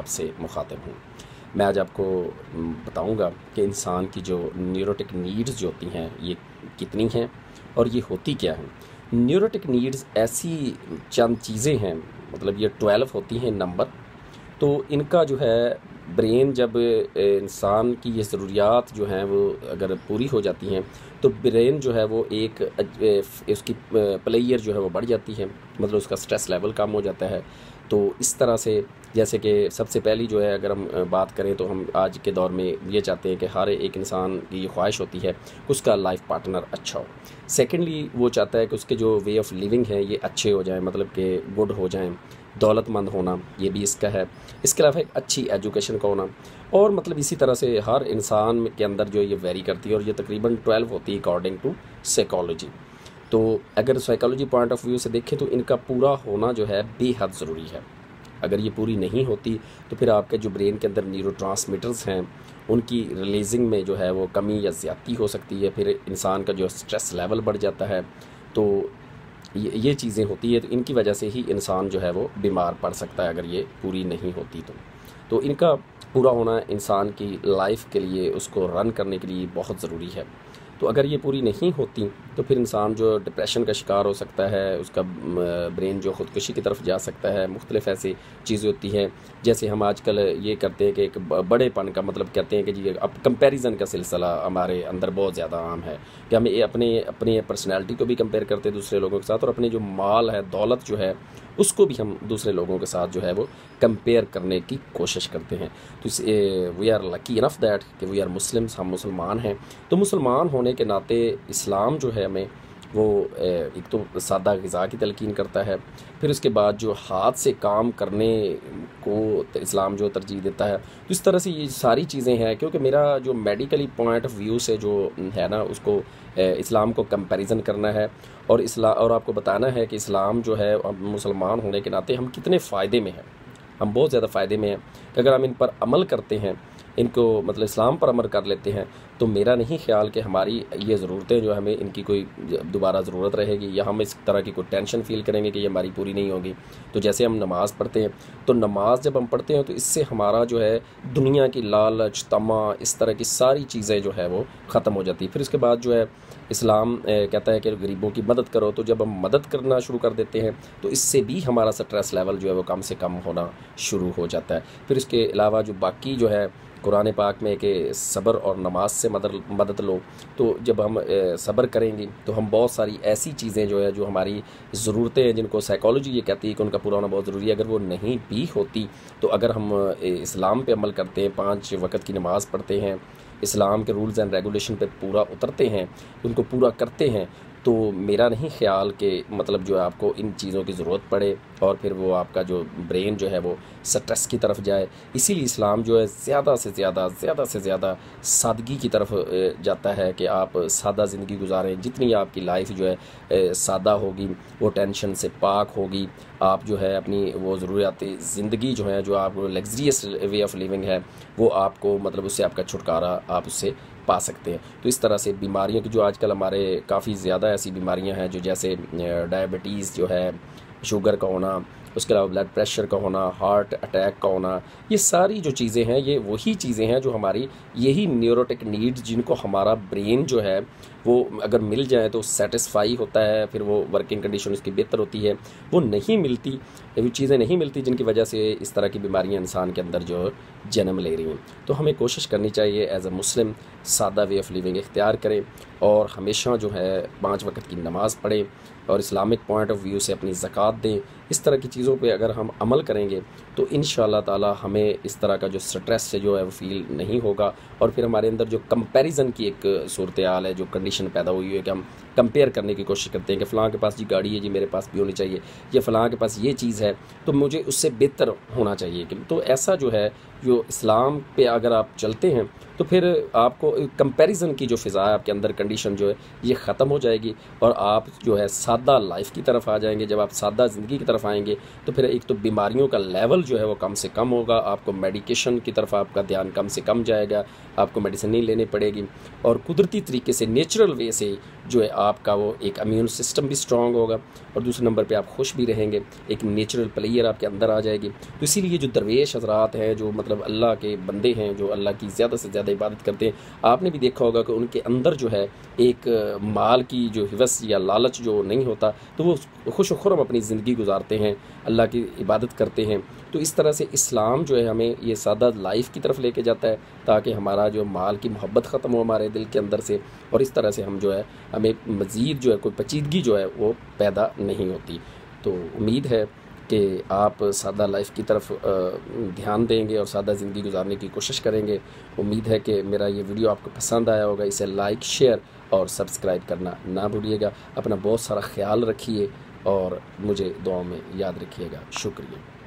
आपसे मुखातिब हूँ। मैं आज आपको बताऊँगा कि इंसान की जो न्यूरोटिक नीड्स जो होती हैं ये कितनी हैं और ये होती क्या हैं। न्यूरोटिक नीड्स ऐसी चंद चीज़ें हैं, मतलब ये 12 होती हैं नंबर। तो इनका जो है ब्रेन जब इंसान की ये ज़रूरियात जो हैं वो अगर पूरी हो जाती हैं तो ब्रेन जो है वो एक उसकी प्लेयर जो है वो बढ़ जाती है, मतलब उसका स्ट्रेस लेवल कम हो जाता है। तो इस तरह से जैसे कि सबसे पहली जो है अगर हम बात करें तो हम आज के दौर में ये चाहते हैं कि हर एक इंसान की ये ख्वाहिश होती है कि उसका लाइफ पार्टनर अच्छा हो। सेकेंडली वो चाहता है कि उसके जो वे ऑफ लिविंग है ये अच्छे हो जाएं, मतलब कि गुड हो जाएं, दौलतमंद होना ये भी इसका है। इसके अलावा एक अच्छी एजुकेशन का होना, और मतलब इसी तरह से हर इंसान के अंदर जो ये वेरी करती है, और ये तकरीबन 12 होती है अकॉर्डिंग टू साइकोलॉजी। तो अगर साइकोलॉजी पॉइंट ऑफ व्यू से देखें तो इनका पूरा होना जो है बेहद ज़रूरी है। अगर ये पूरी नहीं होती तो फिर आपके जो ब्रेन के अंदर न्यूरोट्रांसमीटर्स हैं उनकी रिलीजिंग में जो है वो कमी या ज़्यादती हो सकती है, फिर इंसान का जो स्ट्रेस लेवल बढ़ जाता है। तो ये चीज़ें होती है, तो इनकी वजह से ही इंसान जो है वो बीमार पड़ सकता है अगर ये पूरी नहीं होती तो इनका पूरा होना इंसान की लाइफ के लिए, उसको रन करने के लिए बहुत ज़रूरी है। तो अगर ये पूरी नहीं होती तो फिर इंसान जो डिप्रेशन का शिकार हो सकता है, उसका ब्रेन जो ख़ुदकुशी की तरफ जा सकता है। मुख्तलिफ ऐसी चीज़ें होती हैं जैसे हम आजकल ये करते हैं कि एक बड़ेपन का मतलब कहते हैं कि जी अब कंपैरिजन का सिलसिला हमारे अंदर बहुत ज़्यादा आम है कि हम ये अपने पर्सनैलिटी को भी कंपेयर करते हैं दूसरे लोगों के साथ, और अपने जो माल है, दौलत जो है, उसको भी हम दूसरे लोगों के साथ जो है वो कंपेयर करने की कोशिश करते हैं। तो we are lucky enough that कि वी आर मुस्लिम्स, हम मुसलमान हैं। तो मुसलमान होने के नाते इस्लाम जो है हमें वो एक तो सादा ग़िज़ा की तलकीन करता है, फिर उसके बाद जो हाथ से काम करने को इस्लाम जो तरजीह देता है। तो इस तरह से ये सारी चीज़ें हैं, क्योंकि मेरा जो मेडिकली पॉइंट ऑफ व्यू से जो है ना उसको इस्लाम को कंपैरिजन करना है और आपको बताना है कि इस्लाम जो है मुसलमान होने के नाते हम कितने फ़ायदे में हैं। हम बहुत ज़्यादा फ़ायदे में हैं कि अगर हम इन पर अमल करते हैं, इनको मतलब इस्लाम पर अमल कर लेते हैं, तो मेरा नहीं ख्याल कि हमारी ये ज़रूरतें जो हमें इनकी कोई दोबारा ज़रूरत रहेगी या हम इस तरह की कोई टेंशन फ़ील करेंगे कि ये हमारी पूरी नहीं होगी। तो जैसे हम नमाज़ पढ़ते हैं, तो नमाज़ जब हम पढ़ते हैं तो इससे हमारा जो है दुनिया की लालच, तमा, इस तरह की सारी चीज़ें जो है वो ख़त्म हो जाती है। फिर उसके बाद जो है इस्लाम कहता है कि गरीबों की मदद करो। तो जब हम मदद करना शुरू कर देते हैं तो इससे भी हमारा स्ट्रेस लेवल जो है वो कम से कम होना शुरू हो जाता है। फिर इसके अलावा जो बाकी जो है कुरान पाक में कि सब्र और नमाज से मदद लो। तो जब हम सब्र करेंगे तो हम बहुत सारी ऐसी चीज़ें जो है जो हमारी ज़रूरतें हैं, जिनको साइकोलॉजी ये कहती है कि उनका पूरा होना बहुत ज़रूरी है, अगर वो नहीं भी होती तो अगर हम इस्लाम पे अमल करते हैं, 5 वक़्त की नमाज़ पढ़ते हैं, इस्लाम के रूल्स एंड रेगुलेशन पे पूरा उतरते हैं, उनको पूरा करते हैं, तो मेरा नहीं ख्याल कि मतलब जो है आपको इन चीज़ों की ज़रूरत पड़े और फिर वो आपका जो ब्रेन जो है वो स्ट्रेस की तरफ जाए। इसीलिए इस्लाम जो है ज़्यादा से ज़्यादा सादगी की तरफ जाता है कि आप सादा ज़िंदगी गुजारें। जितनी आपकी लाइफ जो है सादा होगी, वो टेंशन से पाक होगी, आप जो है अपनी वो ज़रूरियाती ज़िंदगी जो है, जो आप लग्जरियस वे ऑफ लिविंग है, वो आपको मतलब उससे आपका छुटकारा आप उससे पा सकते हैं। तो इस तरह से बीमारियों की जो आजकल हमारे काफ़ी ज़्यादा ऐसी बीमारियां हैं जो जैसे डायबिटीज़ जो है, शुगर का होना, उसके अलावा ब्लड प्रेशर का होना, हार्ट अटैक का होना, ये सारी जो चीज़ें हैं ये वही चीज़ें हैं जो हमारी यही न्यूरोटिक नीड्स, जिनको हमारा ब्रेन जो है वो अगर मिल जाए तो सेटिस्फाई होता है, फिर वो वर्किंग कंडीशन उसकी बेहतर होती है। वो नहीं मिलती, वो चीज़ें नहीं मिलती जिनकी वजह से इस तरह की बीमारियां इंसान के अंदर जो जन्म ले रही हैं। तो हमें कोशिश करनी चाहिए एज अ मुस्लिम सादा वे ऑफ लिविंग इख्तियार करें और हमेशा जो है 5 वक़्त की नमाज़ पढ़ें और इस्लामिक पॉइंट ऑफ व्यू से अपनी ज़कात दें। इस तरह की चीज़ों पे अगर हम अमल करेंगे तो इंशाअल्लाह ताला हमें इस तरह का जो स्ट्रेस से जो है वो फील नहीं होगा, और फिर हमारे अंदर जो कंपैरिजन की एक सूरत हाल है, जो कंडीशन पैदा हुई है कि हम कंपेयर करने की कोशिश करते हैं कि फ़लाँ के पास जी गाड़ी है जी, मेरे पास भी होनी चाहिए, या फ़लाँ के पास ये चीज़ है तो मुझे उससे बेहतर होना चाहिए। तो ऐसा जो है, जो इस्लाम पे अगर आप चलते हैं तो फिर आपको कंपैरिजन की जो फ़िज़ा है आपके अंदर, कंडीशन जो है ये ख़त्म हो जाएगी और आप जो है सादा लाइफ की तरफ आ जाएंगे। जब आप सादा ज़िंदगी की तरफ तरफ आएंगे तो फिर एक तो बीमारियों का लेवल जो है वो कम से कम होगा, आपको मेडिकेशन की तरफ आपका ध्यान कम से कम जाएगा, आपको मेडिसिन नहीं लेनी पड़ेगी, और कुदरती तरीके से नेचुरल वे से जो है आपका वो एक इम्यून सिस्टम भी स्ट्रांग होगा, और दूसरे नंबर पे आप खुश भी रहेंगे, एक नेचुरल प्लेयर आपके अंदर आ जाएगी। तो इसीलिए जो दरवेश हजरात हैं, जो मतलब अल्लाह के बंदे हैं, जो अल्लाह की ज़्यादा से ज़्यादा इबादत करते हैं, आपने भी देखा होगा कि उनके अंदर जो है एक माल की जो हिवस या लालच जो नहीं होता, तो वो खुश खुरम अपनी ज़िंदगी गुजारते हैं, अल्लाह की इबादत करते हैं। तो इस तरह से इस्लाम जो है हमें ये सादा लाइफ की तरफ लेके जाता है, ताकि हमारा जो माल की मोहब्बत ख़त्म हो हमारे दिल के अंदर से, और इस तरह से हम जो है हमें मज़ीद जो है कोई पेचीदगी जो है वो पैदा नहीं होती। तो उम्मीद है कि आप सादा लाइफ की तरफ ध्यान देंगे और सादा ज़िंदगी गुजारने की कोशिश करेंगे। उम्मीद है कि मेरा ये वीडियो आपको पसंद आया होगा। इसे लाइक, शेयर और सब्सक्राइब करना ना भूलिएगा। अपना बहुत सारा ख्याल रखिए और मुझे दुआओं में याद रखिएगा। शुक्रिया।